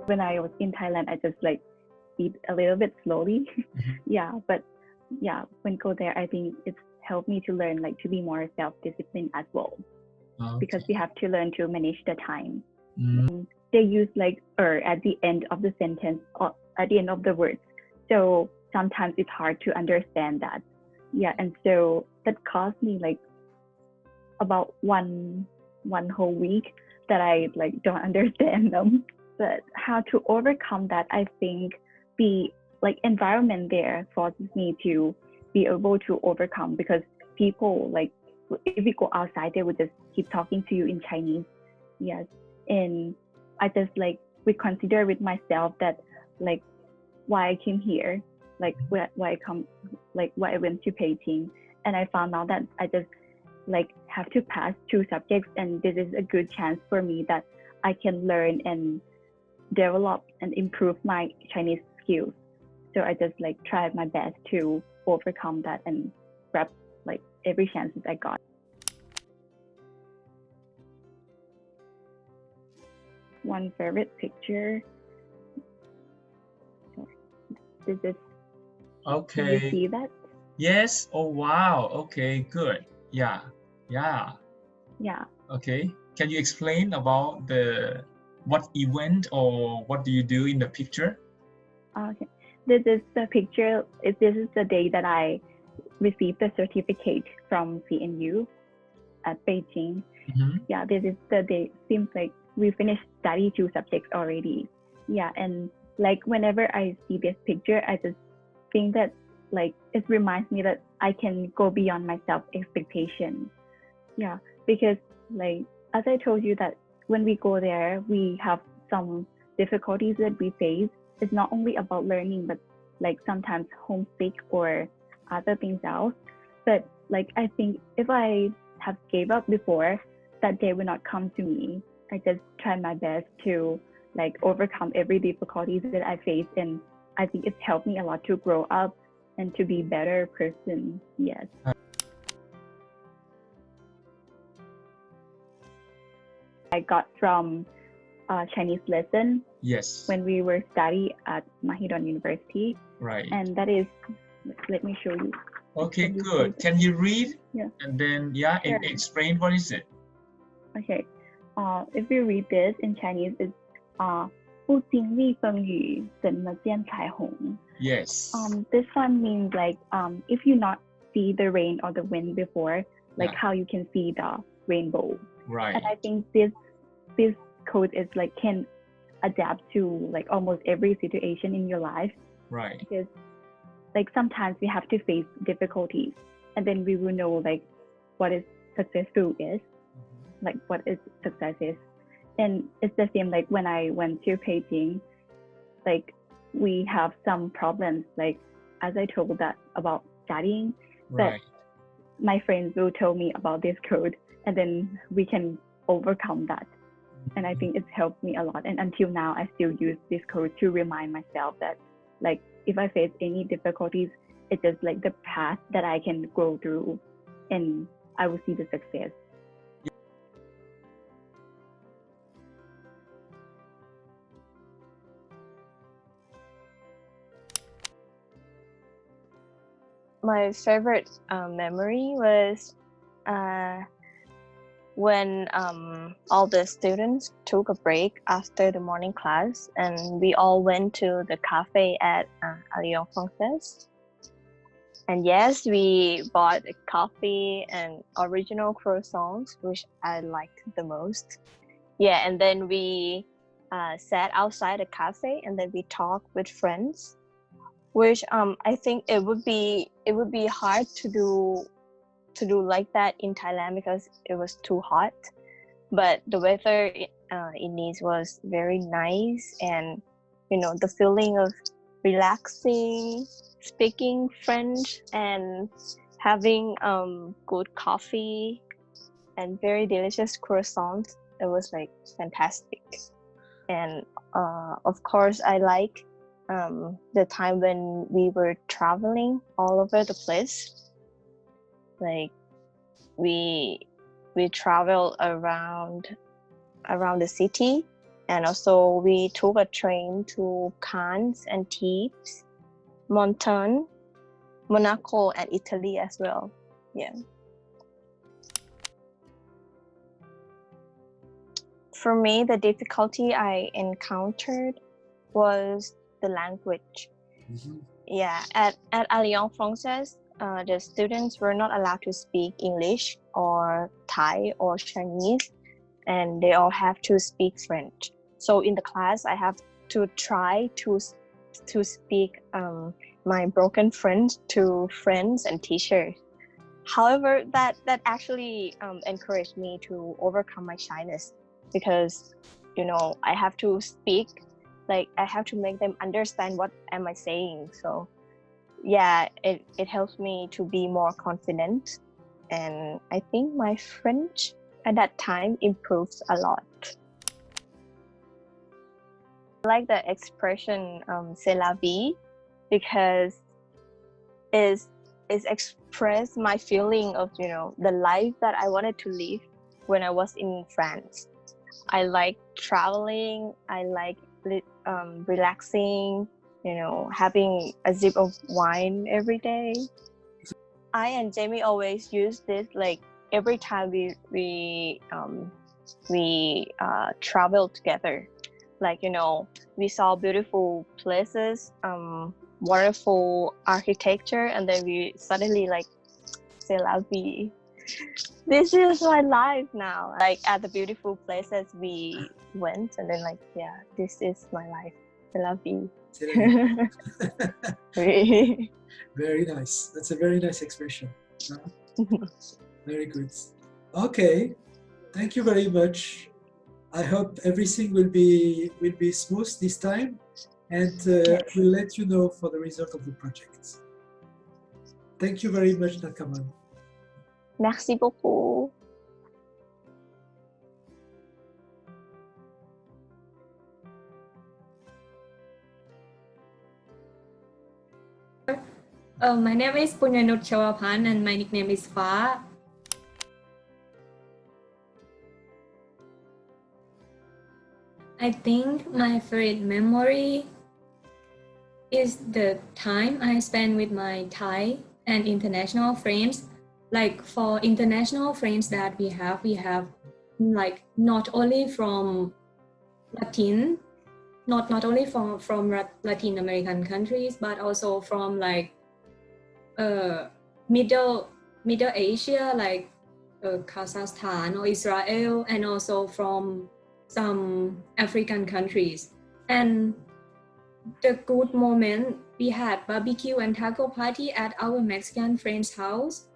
When I was in Thailand, I just like eat a little bit slowly. Yeah, but yeah, when go there, I think it's helped me to learn like to be more self-disciplined as well, because we have to learn to manage the time. They use like at the end of the sentence or at the end of the words, so sometimes it's hard to understand that. Yeah, and so that cost me like about one whole week that I like don't understand them. But how to overcome that, I think the like environment there forces me to be able to overcome, because people like if we go outside they would just keep talking to you in Chinese. Yes, and I just like reconsider with myself that like why I came here, like why I come, like why I went to Beijing, and I found out that I just like have to pass 2 subjects, and this is a good chance for me that I can learn and develop and improve my Chinese skills. So I just like tried my best to overcome that and grab like every chance that I got. One favorite picture. This is. Okay. Can you see that? Yes. Oh wow. Okay. Good. Yeah. Yeah. Yeah. Okay. Can you explain about what event or what do you do in the picture? Okay. This is the picture. This is the day that I received the certificate from CNU at Beijing. Yeah, this is the day. Seems like we finished study 2 subjects already. Yeah, and like whenever I see this picture, I just think that like it reminds me that I can go beyond my self expectation. Yeah, because like as I told you that when we go there, we have some difficulties that we face. It's not only about learning, but like sometimes homesick or other things else. But like I think if I have gave up before, that day will not come to me. I just try my best to like overcome every difficulties that I face, and I think it's helped me a lot to grow up and to be a better person. Yes. I got from Chinese lesson. Yes. When we were study at Mahidol University. Right. And that is, let me show you. Okay, good. Can you read? Yeah. And then and explain what is it? Okay. If you read this in Chinese, it's 不经历风雨怎么见彩虹? Yes. This one means like if you not see the rain or the wind before, like how you can see the rainbow. Right. And I think this code is like can adapt to like almost every situation in your life. Right. Because like sometimes we have to face difficulties, and then we will know like what is successful is, like what is success is. And it's the same like when I went to Beijing, like we have some problems, like as I told that about studying, but my friends will tell me about this code, and then we can overcome that. And I think it's helped me a lot. And until now, I still use this code to remind myself that like if I face any difficulties, it's just like the path that I can go through, and I will see the success. My favorite memory was when all the students took a break after the morning class, and we all went to the cafe at Lyon Française. And yes, we bought a coffee and original croissants, which I liked the most. Yeah, and then we sat outside the cafe, and then we talked with friends, which I think it would be hard to do like that in Thailand because it was too hot. But the weather in Nice was very nice, and the feeling of relaxing, speaking French, and having good coffee and very delicious croissants, it was like fantastic. And of course I like the time when we were traveling all over the place. Like we travel around the city, And also we took a train to Cannes and Thebes, Monton, Monaco, and Italy as well. Yeah. For me, the difficulty I encountered was the language. Yeah, at Alliance Française, the students were not allowed to speak English or Thai or Chinese, and they all have to speak French. So in the class, I have to try to speak my broken French to friends and teachers. However, that actually encouraged me to overcome my shyness, because I have to speak, like I have to make them understand what am I saying. So yeah, it helps me to be more confident, and I think my French at that time improved a lot. I like the expression c'est la vie, because it's express my feeling of the life that I wanted to live when I was in France. I like traveling, I like relaxing, having a sip of wine every day. I and Jamie always use this, like every time we travel together. Like we saw beautiful places, wonderful architecture, and then we suddenly like c'est la vie. This is my life now. Like at the beautiful places we went, and then like, yeah, this is my life. C'est la vie. Very nice. That's a very nice expression. Very good. Okay, thank you very much. I hope everything will be smooth this time, and we'll let you know for the result of the project. Thank you very much, Nakaman. Merci beaucoup. My name is Punyanut Chawapan and my nickname is Fa. I think my favorite memory is the time I spent with my Thai and international friends. Like for international friends that we have like not only from Latin, not only from Latin American countries, but also from like Middle Asia, like Kazakhstan or Israel, and also from some African countries. And the good moment, we had barbecue and taco party at our Mexican friend's house,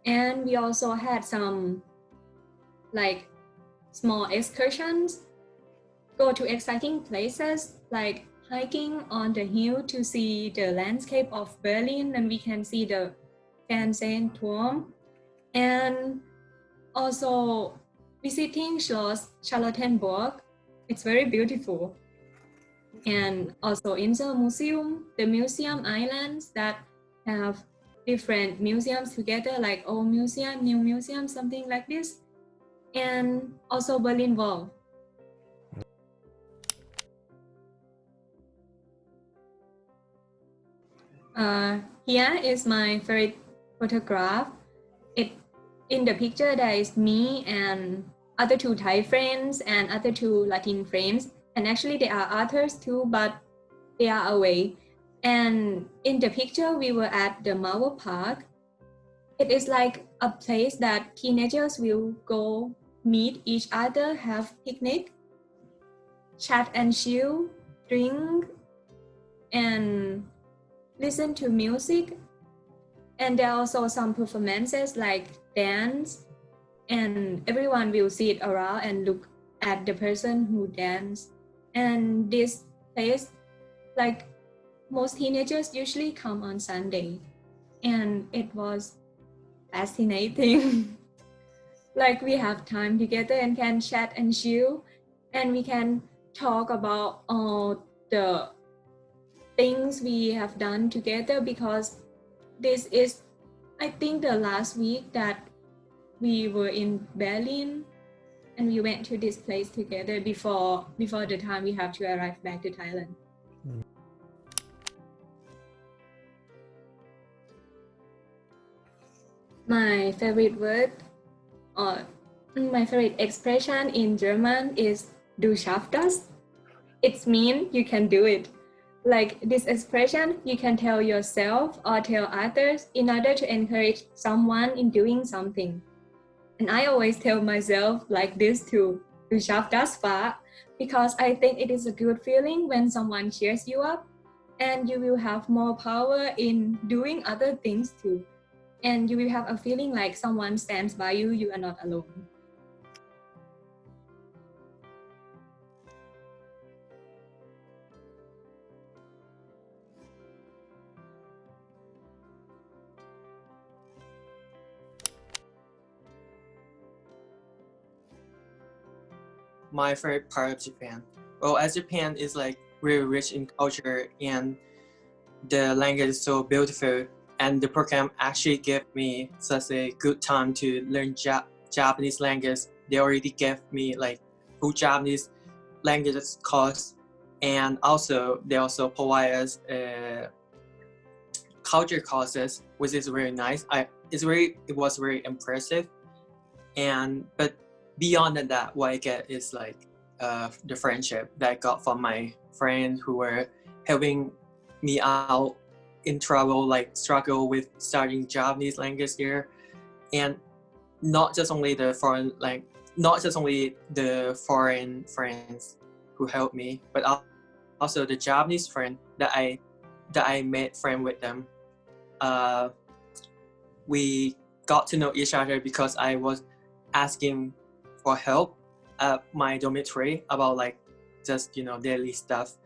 and we also had some like small excursions, go to exciting places like hiking on the hill to see the landscape of Berlin, and we can see the Fernsehturm, and also visiting Schloss Charlottenburg. It's very beautiful. And also in the museum islands that have different museums together, like old museum, new museum, something like this. And also Berlin Wall. Here is my favorite photograph. In the picture, there is me and other two Thai friends and other two Latin friends. And actually there are others too, but they are away. And in the picture, we were at the Marvel Park. It is like a place that teenagers will go meet each other, have picnic, chat and chill, drink, and listen to music. And there are also some performances like dance, and everyone will sit around and look at the person who danced. And this place, like most teenagers usually come on Sunday, and it was fascinating. Like we have time together and can chat and chill, and we can talk about all the things we have done together, because this is, I think, the last week that we were in Berlin, and we went to this place together before the time we have to arrive back to Thailand. My favorite word or my favorite expression in German is "Du schaffst das." It means you can do it. Like this expression, you can tell yourself or tell others in order to encourage someone in doing something. And I always tell myself like this too, "Du schaffst das, Fa," because I think it is a good feeling when someone cheers you up, and you will have more power in doing other things too. And you will have a feeling like someone stands by you, you are not alone. My favorite part of Japan. Well, as Japan is like really rich in culture and the language is so beautiful, and the program actually gave me such a good time to learn Japanese language. They already gave me like full Japanese language course, and also they also provide us culture courses, which is really nice. It was very impressive, but beyond that, what I get is like the friendship that I got from my friends who were helping me out in trouble, like struggle with studying Japanese language here, and not just only the foreign friends who helped me, but also the Japanese friend that I made friend with them. We got to know each other because I was asking for help at my dormitory about like just daily stuff.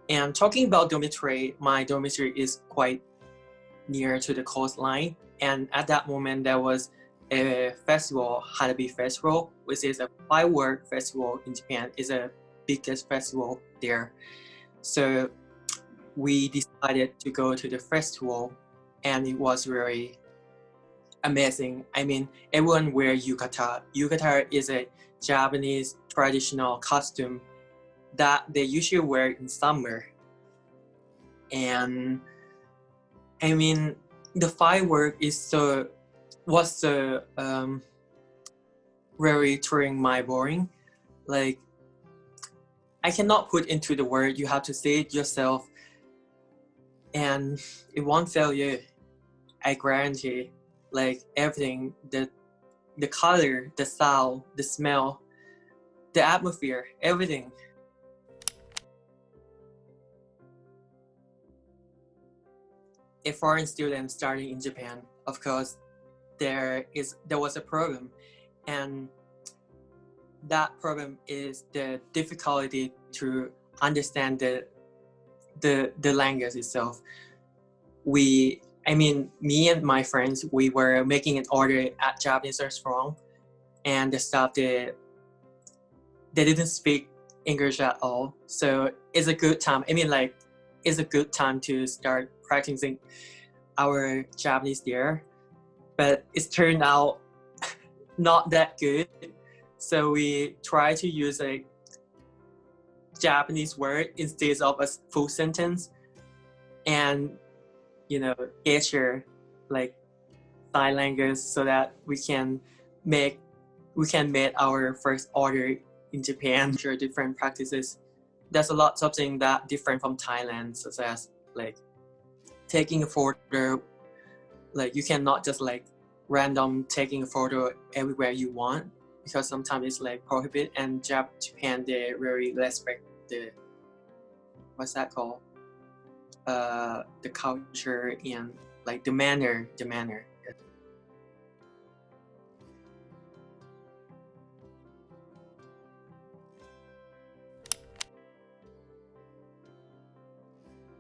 And talking about dormitory, my dormitory is quite near to the coastline, and at that moment there was a festival, HLD festival, which is a firework festival in Japan. It's the biggest festival there. So we decided to go to the festival, and it was very amazing. I mean, everyone wear yukata. Yukata is a Japanese traditional costume that they usually wear in summer. And I mean, the firework was so very touring my boring. Like, I cannot put into the word. You have to say it yourself, and it won't fail you. I guarantee. Like everything, the color, the sound, the smell, the atmosphere, everything. A foreign student starting in Japan, of course, there was a problem, and that problem is the difficulty to understand the language itself. Me and my friends, we were making an order at Japanese restaurant, and the staff they didn't speak English at all. So it's a good time. It's a good time to start practicing our Japanese there, but it's turned out not that good. So we try to use a Japanese word instead of a full sentence, and get your like sign language so that we can make our first order in Japan. Sure, different practices. There's a lot of things that different from Thailand, such as like taking a photo. Like you cannot just like random taking a photo everywhere you want, because sometimes it's like prohibited, and Japan they really respect the what's that called? The culture and like the manner.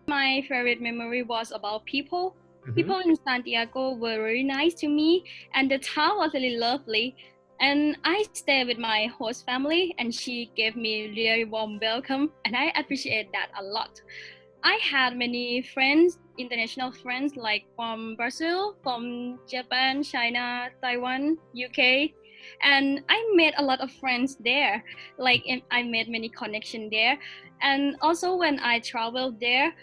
My favorite memory was about people. People in Santiago were very nice to me, and the town was really lovely. And I stayed with my host family, and she gave me really warm welcome, and I appreciate that a lot. I had many friends, international friends, like from Brazil, from Japan, China, Taiwan, UK. and I made a lot of friends there. Like I made many connections there, and also when I traveled there,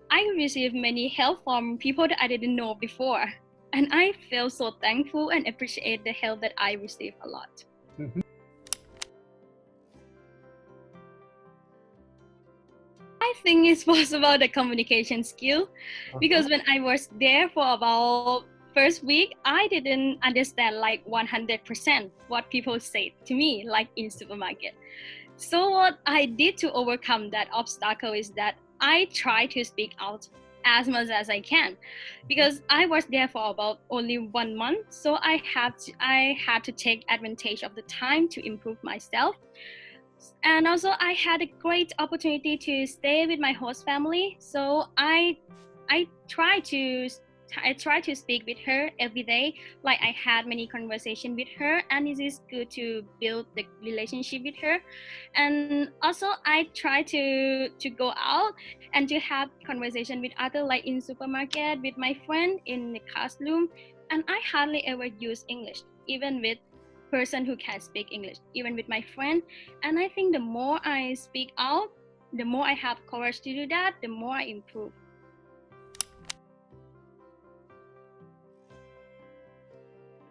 I received many help from people that I didn't know before, and I feel so thankful and appreciate the help that I received a lot. I think it was about the communication skill, because when I was there for about first week, I didn't understand like 100% what people said to me, like in supermarket. So what I did to overcome that obstacle is that I try to speak out as much as I can, because I was there for about only 1 month. So I had to take advantage of the time to improve myself. And also I had a great opportunity to stay with my host family. So I try to speak with her every day. Like I had many conversations with her, and it is good to build the relationship with her. And also I try to go out and to have conversation with other, like in supermarket, with my friend, in the classroom. And I hardly ever use English, even with person who can speak English, even with my friend. And I think the more I speak out, the more I have courage to do that, the more I improve.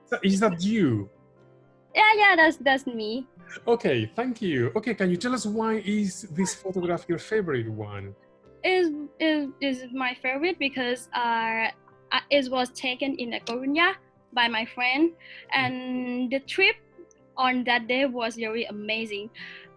So is that you? Yeah, that's me. Okay, thank you. Okay, can you tell us why is this photograph your favorite one? Is my favorite because it was taken in A Coruña by my friend, and the trip on that day was very amazing.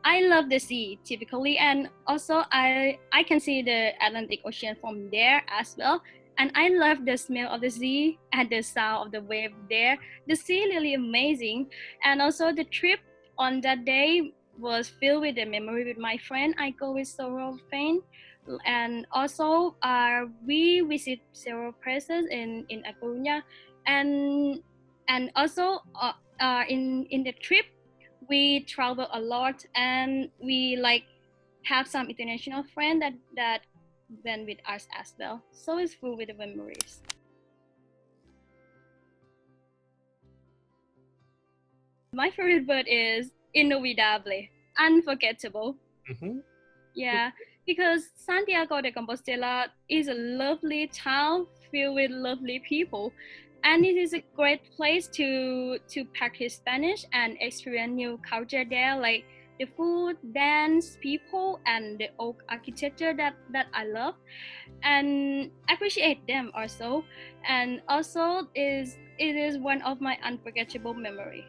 I love the sea typically, and also I can see the Atlantic Ocean from there as well. And I love the smell of the sea and the sound of the wave there. The sea really amazing, and also the trip on that day was filled with the memory with my friend. I go with several friends, and also we visit several places in A Coruña, and also in the trip we travel a lot, and we like have some international friends that went with us as well. So it's full with the memories. My favorite word is inolvidable, unforgettable. Yeah, because Santiago de Compostela is a lovely town filled with lovely people, and it is a great place to practice Spanish and experience new culture there, like the food, dance, people, and the old architecture that I love and appreciate them also. And also it is one of my unforgettable memory.